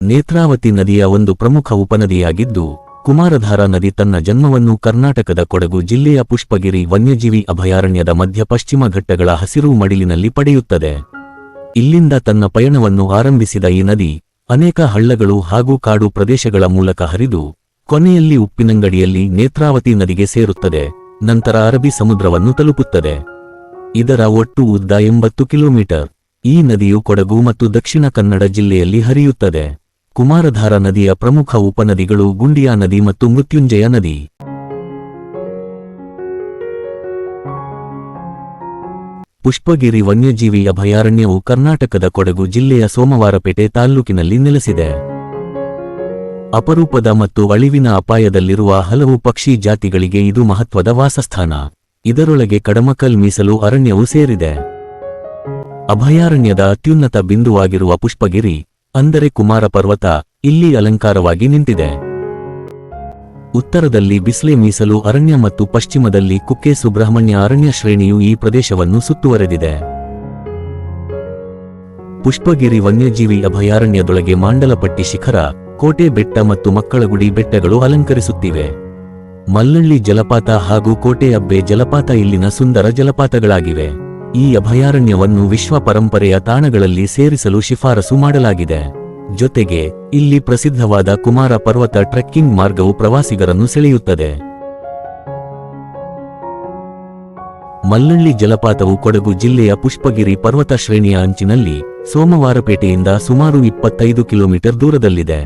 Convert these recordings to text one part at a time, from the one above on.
ನೇತ್ರಾವತಿ ನದಿಯ ಒಂದು ಪ್ರಮುಖ ಉಪನದಿಯಾಗಿದ್ದು, ಕುಮಾರಧಾರಾ ನದಿ ತನ್ನ ಜನ್ಮವನ್ನು ಕರ್ನಾಟಕದ ಕೊಡಗು ಜಿಲ್ಲೆಯ ಪುಷ್ಪಗಿರಿ ವನ್ಯಜೀವಿ ಅಭಯಾರಣ್ಯದ ಮಧ್ಯ ಪಶ್ಚಿಮ ಘಟ್ಟಗಳ ಹಸಿರು ಮಡಿಲಿನಲ್ಲಿ ಪಡೆಯುತ್ತದೆ. ಇಲ್ಲಿಂದ ತನ್ನ ಪಯಣವನ್ನು ಆರಂಭಿಸಿದ ಈ ನದಿ ಅನೇಕ ಹಳ್ಳಗಳು ಹಾಗೂ ಕಾಡು ಪ್ರದೇಶಗಳ ಮೂಲಕ ಹರಿದು ಕೊನೆಯಲ್ಲಿ ಉಪ್ಪಿನಂಗಡಿಯಲ್ಲಿ ನೇತ್ರಾವತಿ ನದಿಗೆ ಸೇರುತ್ತದೆ. ನಂತರ ಅರಬ್ಬಿ ಸಮುದ್ರವನ್ನು ತಲುಪುತ್ತದೆ. ಇದರ ಒಟ್ಟು ಉದ್ದ 80 ಕಿಲೋಮೀಟರ್. ಈ ನದಿಯು ಕೊಡಗು ಮತ್ತು ದಕ್ಷಿಣ ಕನ್ನಡ ಜಿಲ್ಲೆಯಲ್ಲಿ ಹರಿಯುತ್ತದೆ. ಕುಮಾರಧಾರಾ ನದಿಯ ಪ್ರಮುಖ ಉಪನದಿಗಳು ಗುಂಡಿಯಾ ನದಿ ಮತ್ತು ಮೃತ್ಯುಂಜಯ ನದಿ. ಪುಷ್ಪಗಿರಿ ವನ್ಯಜೀವಿ ಅಭಯಾರಣ್ಯವು ಕರ್ನಾಟಕದ ಕೊಡಗು ಜಿಲ್ಲೆಯ ಸೋಮವಾರಪೇಟೆ ತಾಲ್ಲೂಕಿನಲ್ಲಿ ನೆಲೆಸಿದೆ. ಅಪರೂಪದ ಮತ್ತು ಅಳಿವಿನ ಅಪಾಯದಲ್ಲಿರುವ ಹಲವು ಪಕ್ಷಿ ಜಾತಿಗಳಿಗೆ ಇದು ಮಹತ್ವದ ವಾಸಸ್ಥಾನ. ಇದರೊಳಗೆ ಕಡಮಕಲ್ ಮೀಸಲು ಅರಣ್ಯವೂ ಸೇರಿದೆ. ಅಭಯಾರಣ್ಯದ ಅತ್ಯುನ್ನತ ಬಿಂದುವಾಗಿರುವ ಪುಷ್ಪಗಿರಿ ಅಂದರೆ ಕುಮಾರ ಪರ್ವತ ಇಲ್ಲಿ ಅಲಂಕಾರವಾಗಿ ನಿಂತಿದೆ. ಉತ್ತರದಲ್ಲಿ ಬಿಸ್ಲೆ ಮೀಸಲು ಅರಣ್ಯ ಮತ್ತು ಪಶ್ಚಿಮದಲ್ಲಿ ಕುಕ್ಕೆ ಸುಬ್ರಹ್ಮಣ್ಯ ಅರಣ್ಯ ಶ್ರೇಣಿಯು ಈ ಪ್ರದೇಶವನ್ನು ಸುತ್ತುವರೆದಿದೆ. ಪುಷ್ಪಗಿರಿ ವನ್ಯಜೀವಿ ಅಭಯಾರಣ್ಯದೊಳಗೆ ಮಾಂಡಲಪಟ್ಟಿ ಶಿಖರ, ಕೋಟೆ ಬೆಟ್ಟ ಮತ್ತು ಮಕ್ಕಳಗುಡಿ ಬೆಟ್ಟಗಳು ಅಲಂಕರಿಸುತ್ತಿವೆ. ಮಲ್ಲಳ್ಳಿ ಜಲಪಾತ ಹಾಗೂ ಕೋಟೆ ಅಬ್ಬೆ ಜಲಪಾತ ಇಲ್ಲಿನ ಸುಂದರ ಜಲಪಾತಗಳಾಗಿವೆ. ಈ ಅಭಯಾರಣ್ಯವನ್ನು ವಿಶ್ವ ಪರಂಪರೆಯ ತಾಣಗಳಲ್ಲಿ ಸೇರಿಸಲು ಶಿಫಾರಸು ಮಾಡಲಾಗಿದೆ. ಜೊತೆಗೆ ಇಲ್ಲಿ ಪ್ರಸಿದ್ಧವಾದ ಕುಮಾರ ಪರ್ವತ ಟ್ರೆಕ್ಕಿಂಗ್ ಮಾರ್ಗವು ಪ್ರವಾಸಿಗರನ್ನು ಸೆಳೆಯುತ್ತದೆ. ಮಲ್ಲಳ್ಳಿ ಜಲಪಾತವು ಕೊಡಗು ಜಿಲ್ಲೆಯ ಪುಷ್ಪಗಿರಿ ಪರ್ವತ ಶ್ರೇಣಿಯ ಅಂಚಿನಲ್ಲಿ ಸೋಮವಾರಪೇಟೆಯಿಂದ ಸುಮಾರು 25 ಕಿಲೋಮೀಟರ್ ದೂರದಲ್ಲಿದೆ.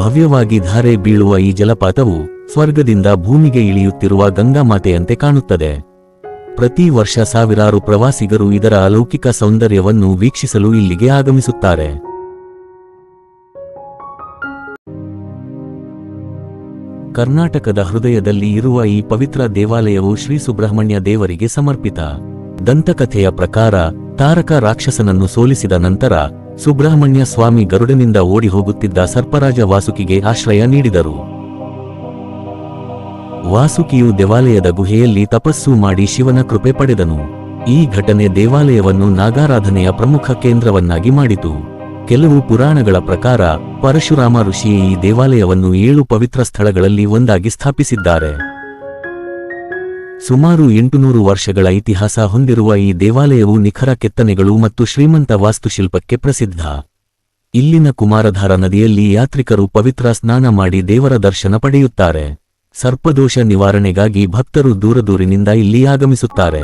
ಭವ್ಯವಾಗಿ ಧಾರೆ ಬೀಳುವ ಈ ಜಲಪಾತವು ಸ್ವರ್ಗದಿಂದ ಭೂಮಿಗೆ ಇಳಿಯುತ್ತಿರುವ ಗಂಗಾಮಾತೆಯಂತೆ ಕಾಣುತ್ತದೆ. ಪ್ರತಿ ವರ್ಷ ಸಾವಿರಾರು ಪ್ರವಾಸಿಗರು ಇದರ ಅಲೌಕಿಕ ಸೌಂದರ್ಯವನ್ನು ವೀಕ್ಷಿಸಲು ಇಲ್ಲಿಗೆ ಆಗಮಿಸುತ್ತಾರೆ. ಕರ್ನಾಟಕದ ಹೃದಯದಲ್ಲಿ ಇರುವ ಈ ಪವಿತ್ರ ದೇವಾಲಯವು ಶ್ರೀ ಸುಬ್ರಹ್ಮಣ್ಯ ದೇವರಿಗೆ ಸಮರ್ಪಿತ. ದಂತಕಥೆಯ ಪ್ರಕಾರ ತಾರಕ ರಾಕ್ಷಸನನ್ನು ಸೋಲಿಸಿದ ನಂತರ ಸುಬ್ರಹ್ಮಣ್ಯ ಸ್ವಾಮಿ ಗರುಡನಿಂದ ಓಡಿ ಹೋಗುತ್ತಿದ್ದ ಸರ್ಪರಾಜ ವಾಸುಕಿಗೆ ಆಶ್ರಯ ನೀಡಿದರು. ವಾಸುಕಿಯು ದೇವಾಲಯದ ಗುಹೆಯಲ್ಲಿ ತಪಸ್ಸು ಮಾಡಿ ಶಿವನ ಕೃಪೆ ಪಡೆದನು. ಈ ಘಟನೆ ದೇವಾಲಯವನ್ನು ನಾಗಾರಾಧನೆಯ ಪ್ರಮುಖ ಕೇಂದ್ರವನ್ನಾಗಿ ಮಾಡಿತು. ಕೆಲವು ಪುರಾಣಗಳ ಪ್ರಕಾರ ಪರಶುರಾಮ ಋಷಿ ಈ ದೇವಾಲಯವನ್ನು 7 ಪವಿತ್ರ ಸ್ಥಳಗಳಲ್ಲಿ ಒಂದಾಗಿ ಸ್ಥಾಪಿಸಿದ್ದಾರೆ. ಸುಮಾರು 800 ವರ್ಷಗಳ ಇತಿಹಾಸ ಹೊಂದಿರುವ ಈ ದೇವಾಲಯವು ನಿಖರ ಕೆತ್ತನೆಗಳು ಮತ್ತು ಶ್ರೀಮಂತ ವಾಸ್ತುಶಿಲ್ಪಕ್ಕೆ ಪ್ರಸಿದ್ಧ. ಇಲ್ಲಿನ ಕುಮಾರಧಾರಾ ನದಿಯಲ್ಲಿ ಯಾತ್ರಿಕರು ಪವಿತ್ರ ಸ್ನಾನ ಮಾಡಿ ದೇವರ ದರ್ಶನ ಪಡೆಯುತ್ತಾರೆ. ಸರ್ಪದೋಷ ನಿವಾರಣೆಗಾಗಿ ಭಕ್ತರು ದೂರದೂರಿನಿಂದ ಇಲ್ಲಿ ಆಗಮಿಸುತ್ತಾರೆ.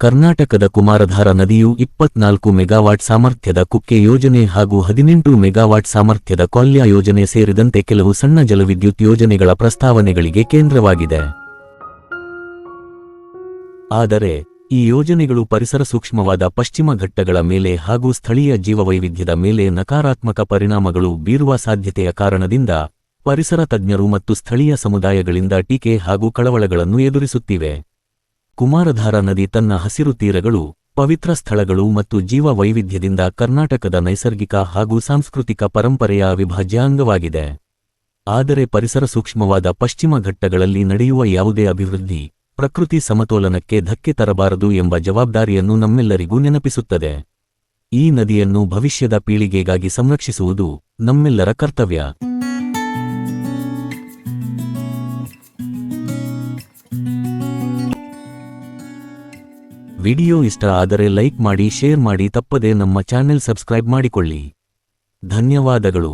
ಕರ್ನಾಟಕದ ಕುಮಾರಧಾರಾ ನದಿಯು 24 ಮೆಗಾವಾಟ್ ಸಾಮರ್ಥ್ಯದ ಕುಕ್ಕೆ ಯೋಜನೆ ಹಾಗೂ 18 ಮೆಗಾವಾಟ್ ಸಾಮರ್ಥ್ಯದ ಕೊಲ್ಯ ಯೋಜನೆ ಸೇರಿದಂತೆ ಕೆಲವು ಸಣ್ಣ ಜಲವಿದ್ಯುತ್ ಯೋಜನೆಗಳ ಪ್ರಸ್ತಾವನೆಗಳಿಗೆ ಕೇಂದ್ರವಾಗಿದೆ. ಆದರೆ ಈ ಯೋಜನೆಗಳು ಪರಿಸರ ಸೂಕ್ಷ್ಮವಾದ ಪಶ್ಚಿಮ ಘಟ್ಟಗಳ ಮೇಲೆ ಹಾಗೂ ಸ್ಥಳೀಯ ಜೀವವೈವಿಧ್ಯದ ಮೇಲೆ ನಕಾರಾತ್ಮಕ ಪರಿಣಾಮಗಳು ಬೀರುವ ಸಾಧ್ಯತೆಯ ಕಾರಣದಿಂದ ಪರಿಸರ ತಜ್ಞರು ಮತ್ತು ಸ್ಥಳೀಯ ಸಮುದಾಯಗಳಿಂದ ಟೀಕೆ ಹಾಗೂ ಕಳವಳಗಳನ್ನು ಎದುರಿಸುತ್ತಿವೆ. ಕುಮಾರಧಾರಾ ನದಿ ತನ್ನ ಹಸಿರು ತೀರಗಳು, ಪವಿತ್ರ ಸ್ಥಳಗಳು ಮತ್ತು ಜೀವ ವೈವಿಧ್ಯದಿಂದ ಕರ್ನಾಟಕದ ನೈಸರ್ಗಿಕ ಹಾಗೂ ಸಾಂಸ್ಕೃತಿಕ ಪರಂಪರೆಯ ಅವಿಭಾಜ್ಯ ಅಂಗವಾಗಿದೆ. ಆದರೆ ಪರಿಸರ ಸೂಕ್ಷ್ಮವಾದ ಪಶ್ಚಿಮ ಘಟ್ಟಗಳಲ್ಲಿ ನಡೆಯುವ ಯಾವುದೇ ಅಭಿವೃದ್ಧಿ ಪ್ರಕೃತಿ ಸಮತೋಲನಕ್ಕೆ ಧಕ್ಕೆ ತರಬಾರದು ಎಂಬ ಜವಾಬ್ದಾರಿಯನ್ನು ನಮ್ಮೆಲ್ಲರಿಗೂ ನೆನಪಿಸುತ್ತದೆ. ಈ ನದಿಯನ್ನು ಭವಿಷ್ಯದ ಪೀಳಿಗೆಗಾಗಿ ಸಂರಕ್ಷಿಸುವುದು ನಮ್ಮೆಲ್ಲರ ಕರ್ತವ್ಯ. ವಿಡಿಯೋ ಇಷ್ಟ ಆದರೆ ಲೈಕ್ ಮಾಡಿ, ಶೇರ್ ಮಾಡಿ, ತಪ್ಪದೆ ನಮ್ಮ ಚಾನೆಲ್ ಸಬ್ಸ್ಕ್ರೈಬ್ ಮಾಡಿಕೊಳ್ಳಿ. ಧನ್ಯವಾದಗಳು.